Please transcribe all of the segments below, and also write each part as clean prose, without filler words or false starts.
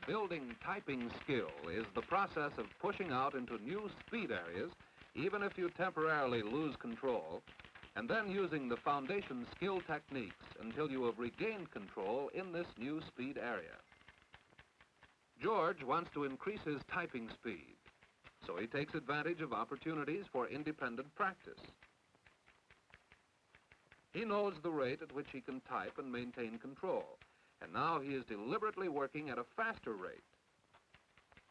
Building typing skill is the process of pushing out into new speed areas, even if you temporarily lose control, and then using the foundation skill techniques until you have regained control in this new speed area. George wants to increase his typing speed, so he takes advantage of opportunities for independent practice. He knows the rate at which he can type and maintain control, and now he is deliberately working at a faster rate.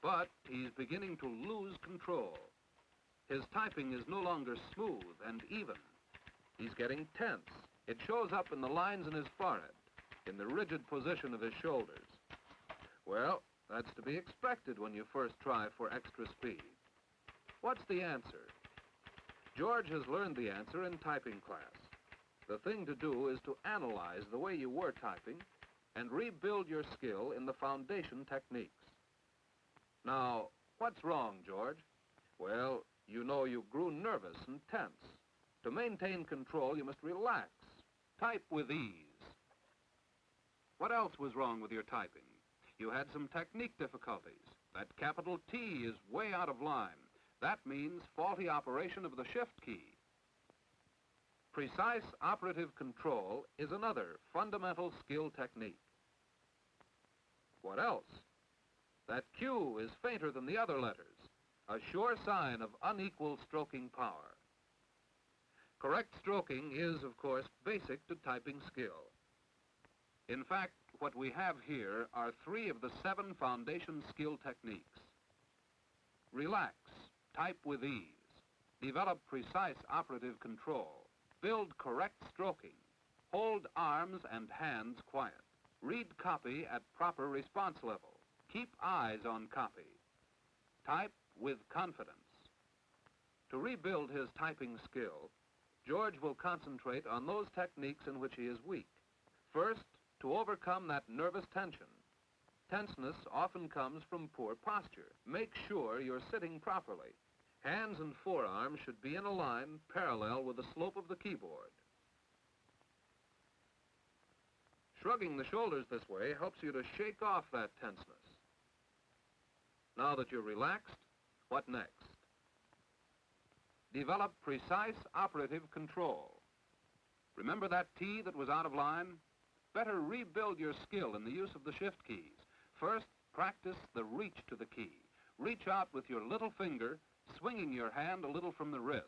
But he's beginning to lose control. His typing is no longer smooth and even. He's getting tense. It shows up in the lines in his forehead, in the rigid position of his shoulders. Well, that's to be expected when you first try for extra speed. What's the answer? George has learned the answer in typing class. The thing to do is to analyze the way you were typing and rebuild your skill in the foundation techniques. Now, what's wrong, George? Well, you know you grew nervous and tense. To maintain control, you must relax. Type with ease. What else was wrong with your typing? You had some technique difficulties. That capital T is way out of line. That means faulty operation of the shift key. Precise operative control is another fundamental skill technique. What else? That Q is fainter than the other letters, a sure sign of unequal stroking power. Correct stroking is, of course, basic to typing skill. In fact, what we have here are 3 of the 7 foundation skill techniques. Relax, type with ease, develop precise operative control, build correct stroking, hold arms and hands quiet, read copy at proper response level, keep eyes on copy, type with confidence. To rebuild his typing skill, George will concentrate on those techniques in which he is weak. First, to overcome that nervous tension. Tenseness often comes from poor posture. Make sure you're sitting properly. Hands and forearms should be in a line parallel with the slope of the keyboard. Shrugging the shoulders this way helps you to shake off that tenseness. Now that you're relaxed, what next? Develop precise operative control. Remember that T that was out of line? Better rebuild your skill in the use of the shift keys. First, practice the reach to the key. Reach out with your little finger, swinging your hand a little from the wrist.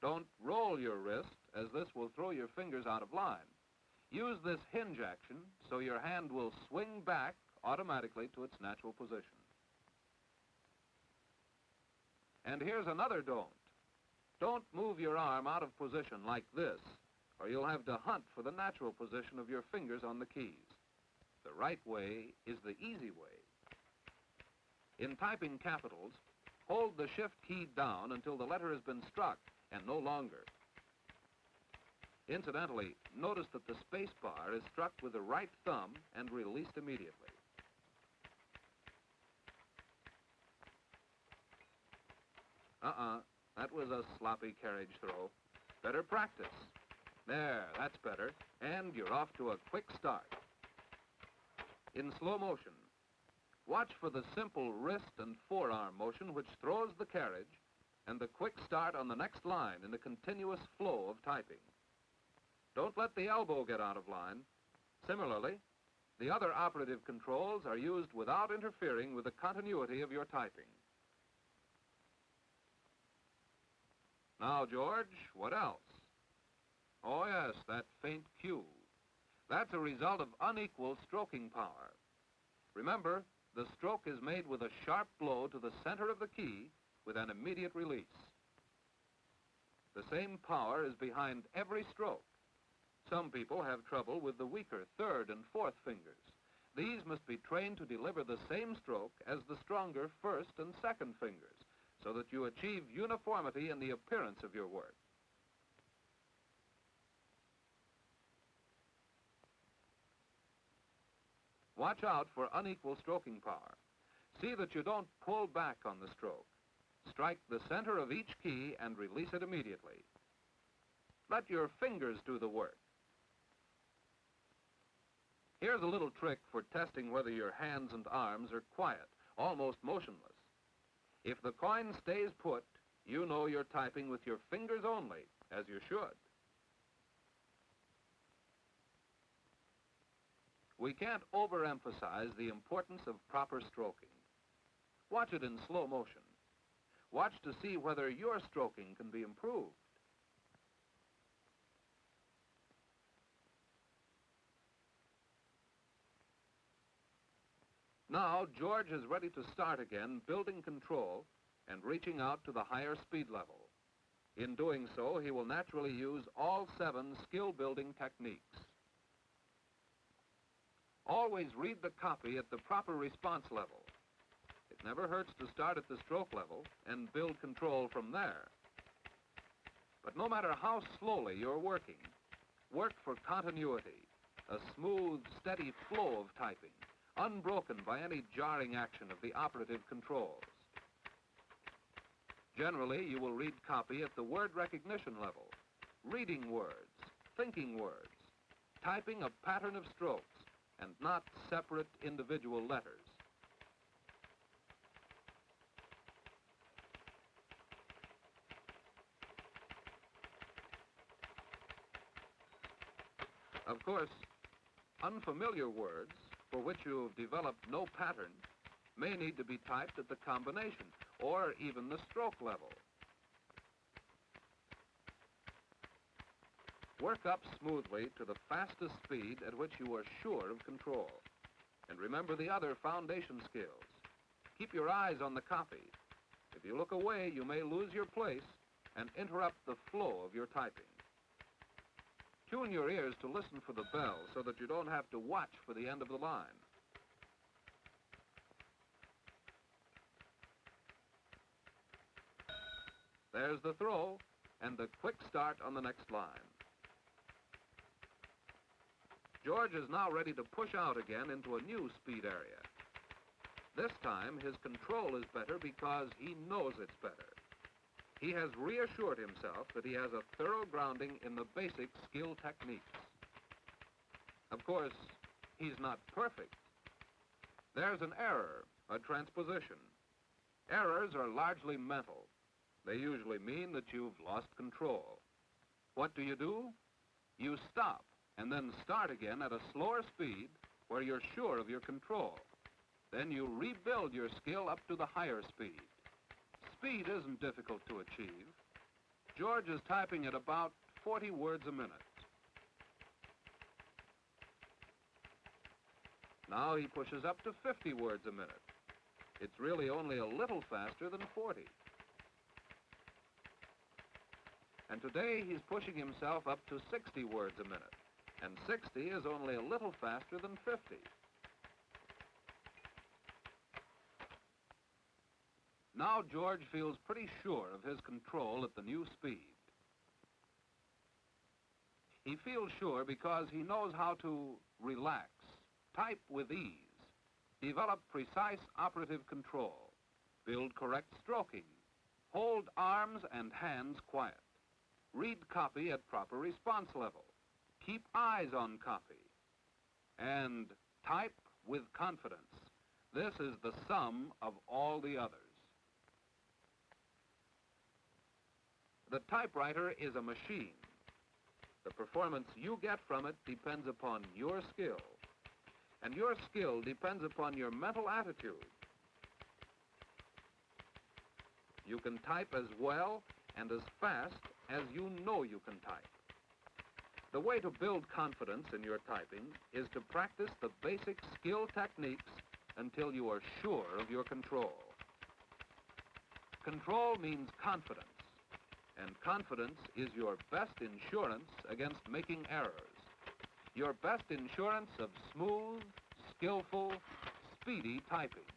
Don't roll your wrist, as this will throw your fingers out of line. Use this hinge action so your hand will swing back automatically to its natural position. And here's another don't. Don't move your arm out of position like this, or you'll have to hunt for the natural position of your fingers on the keys. The right way is the easy way. In typing capitals, hold the shift key down until the letter has been struck, and no longer. Incidentally, notice that the space bar is struck with the right thumb and released immediately. That was a sloppy carriage throw. Better practice. There, that's better. And you're off to a quick start. In slow motion, watch for the simple wrist and forearm motion which throws the carriage and the quick start on the next line in a continuous flow of typing. Don't let the elbow get out of line. Similarly, the other operative controls are used without interfering with the continuity of your typing. Now, George, what else? Oh, yes, that faint Q. That's a result of unequal stroking power. Remember, the stroke is made with a sharp blow to the center of the key with an immediate release. The same power is behind every stroke. Some people have trouble with the weaker third and fourth fingers. These must be trained to deliver the same stroke as the stronger first and second fingers, so that you achieve uniformity in the appearance of your work. Watch out for unequal stroking power. See that you don't pull back on the stroke. Strike the center of each key and release it immediately. Let your fingers do the work. Here's a little trick for testing whether your hands and arms are quiet, almost motionless. If the coin stays put, you know you're typing with your fingers only, as you should. We can't overemphasize the importance of proper stroking. Watch it in slow motion. Watch to see whether your stroking can be improved. Now, George is ready to start again, building control and reaching out to the higher speed level. In doing so, he will naturally use all 7 skill-building techniques. Always read the copy at the proper response level. It never hurts to start at the stroke level and build control from there. But no matter how slowly you're working, work for continuity, a smooth, steady flow of typing, unbroken by any jarring action of the operative controls. Generally, you will read copy at the word recognition level, reading words, thinking words, typing a pattern of strokes, and not separate individual letters. Of course, unfamiliar words for which you have developed no pattern may need to be typed at the combination or even the stroke level. Work up smoothly to the fastest speed at which you are sure of control. And remember the other foundation skills. Keep your eyes on the copy. If you look away, you may lose your place and interrupt the flow of your typing. Tune your ears to listen for the bell so that you don't have to watch for the end of the line. There's the throw and the quick start on the next line. George is now ready to push out again into a new speed area. This time, his control is better because he knows it's better. He has reassured himself that he has a thorough grounding in the basic skill techniques. Of course, he's not perfect. There's an error, a transposition. Errors are largely mental. They usually mean that you've lost control. What do? You stop and then start again at a slower speed where you're sure of your control. Then you rebuild your skill up to the higher speed. Speed isn't difficult to achieve. George is typing at about 40 words a minute. Now he pushes up to 50 words a minute. It's really only a little faster than 40. And today he's pushing himself up to 60 words a minute. And 60 is only a little faster than 50. Now George feels pretty sure of his control at the new speed. He feels sure because he knows how to relax, type with ease, develop precise operative control, build correct stroking, hold arms and hands quiet, read copy at proper response level, keep eyes on copy, and type with confidence. This is the sum of all the others. The typewriter is a machine. The performance you get from it depends upon your skill. And your skill depends upon your mental attitude. You can type as well and as fast as you know you can type. The way to build confidence in your typing is to practice the basic skill techniques until you are sure of your control. Control means confidence. And confidence is your best insurance against making errors. Your best insurance of smooth, skillful, speedy typing.